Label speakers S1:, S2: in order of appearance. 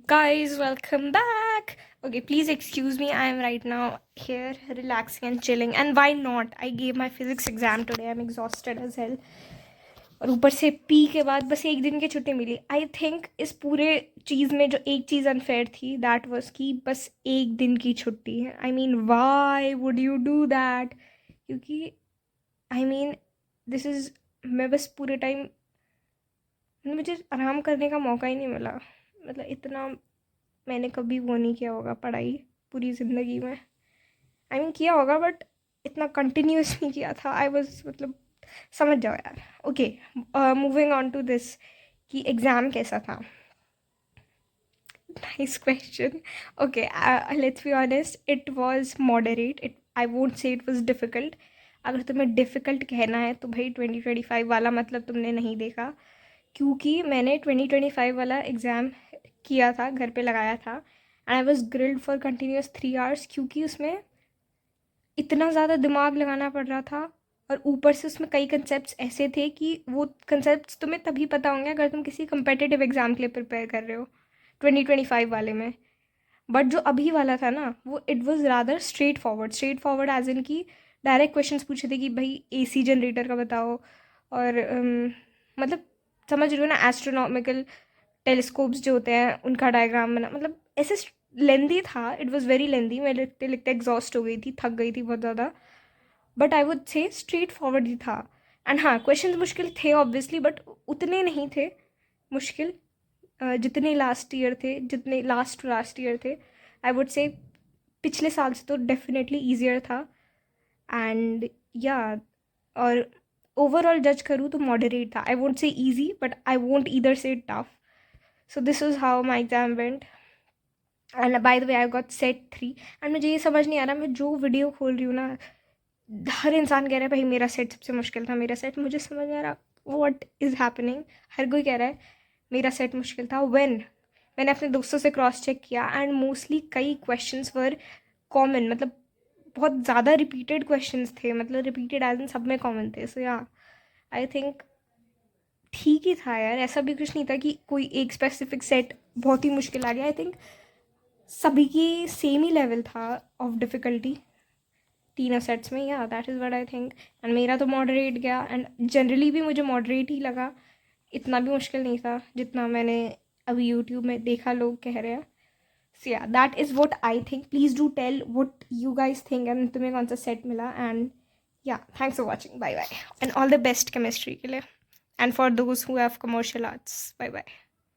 S1: Guys, welcome back. Okay, please excuse me. I am right now here relaxing and chilling. And why not? I gave my physics exam today. I'm exhausted as hell. और ऊपर से P के बाद बस एक दिन की छुट्टी मिली. आई थिंक इस पूरे चीज़ में जो एक चीज़ अनफेयर थी दैट वाज कि बस एक दिन की छुट्टी है. I mean why would you do that? क्योंकि आई मीन दिस इज़ मैं बस पूरे टाइम मुझे आराम करने का मौका ही नहीं मिला. मतलब इतना मैंने कभी वो नहीं किया होगा पढ़ाई पूरी ज़िंदगी में. आई मीन किया होगा बट इतना कंटिन्यूस नहीं किया था. आई वॉज मतलब समझ जाओ यार. Okay, moving on to this कि एग्ज़ाम कैसा था. Nice question. Okay, let's be honest, it was moderate. It I won't say it was difficult. अगर तुम्हें डिफ़िकल्ट कहना है तो भाई 2025 वाला मतलब तुमने नहीं देखा. क्योंकि मैंने 2025 वाला एग्ज़ाम किया था, घर पे लगाया था, and I was grilled for continuous 3 hours. क्योंकि उसमें इतना ज़्यादा दिमाग लगाना पड़ रहा था और ऊपर से उसमें कई कंसेप्ट्स ऐसे थे कि वो कंसेप्ट्स तुम्हें तभी पता होंगे अगर तुम किसी कंपेटिटिव एग्ज़ाम के लिए प्रिपेयर कर रहे हो 2025 वाले में. बट जो अभी वाला था ना वो it was rather straightforward as in की डायरेक्ट क्वेश्चंस पूछे थे कि भाई एसी जनरेटर का बताओ. और मतलब समझ रहे हो ना, एस्ट्रोनॉमिकल टेलीस्कोप्स जो होते हैं उनका डायग्राम बना. मतलब ऐसे लेंदी था. It was very lengthy. मैं लिखते लिखते एग्जॉस्ट हो गई थी, थक गई थी बहुत ज़्यादा. But I would say straightforward ही था. एंड हाँ, क्वेश्चन मुश्किल थे ऑब्वियसली बट उतने नहीं थे मुश्किल जितने लास्ट ईयर थे. आई वुड से पिछले साल से तो डेफिनेटली ईजियर था. एंड या और ओवरऑल जज करूँ तो मॉडरेट था. I won't say easy but I won't either say tough. So this is how my exam went. And by the way I got set 3. And मुझे ये समझ नहीं आ रहा, मैं जो वीडियो खोल रही हूँ ना हर इंसान कह रहा है भाई मेरा सेट सबसे मुश्किल था, मेरा सेट. मुझे समझ नहीं आ रहा व्हाट इज़ हैपनिंग. हर कोई कह रहा है मेरा सेट मुश्किल था. मैंने अपने दोस्तों से क्रॉस चेक किया एंड मोस्टली कई क्वेश्चंस वर कॉमन. मतलब बहुत ज़्यादा रिपीटेड क्वेश्चंस थे. मतलब रिपीटेड एज इन सब में कॉमन थे. सो या आई थिंक ठीक ही था यार. ऐसा भी कुछ नहीं था कि कोई एक स्पेसिफिक सेट बहुत ही मुश्किल आ गया. आई थिंक सभी की सेम ही लेवल था ऑफ डिफ़िकल्टी तीनों सेट्स में. या that is what I think. And मेरा तो मॉडरेट गया एंड जनरली भी मुझे मॉडरेट ही लगा. इतना भी मुश्किल नहीं था जितना मैंने अभी यूट्यूब में देखा लोग कह रहे हैं. So yeah that is what I think. Please do tell what you guys think and तुम्हें कौन सा सेट मिला. And yeah thanks for watching. Bye bye and all the best chemistry के लिए and for those who have commercial arts. Bye bye.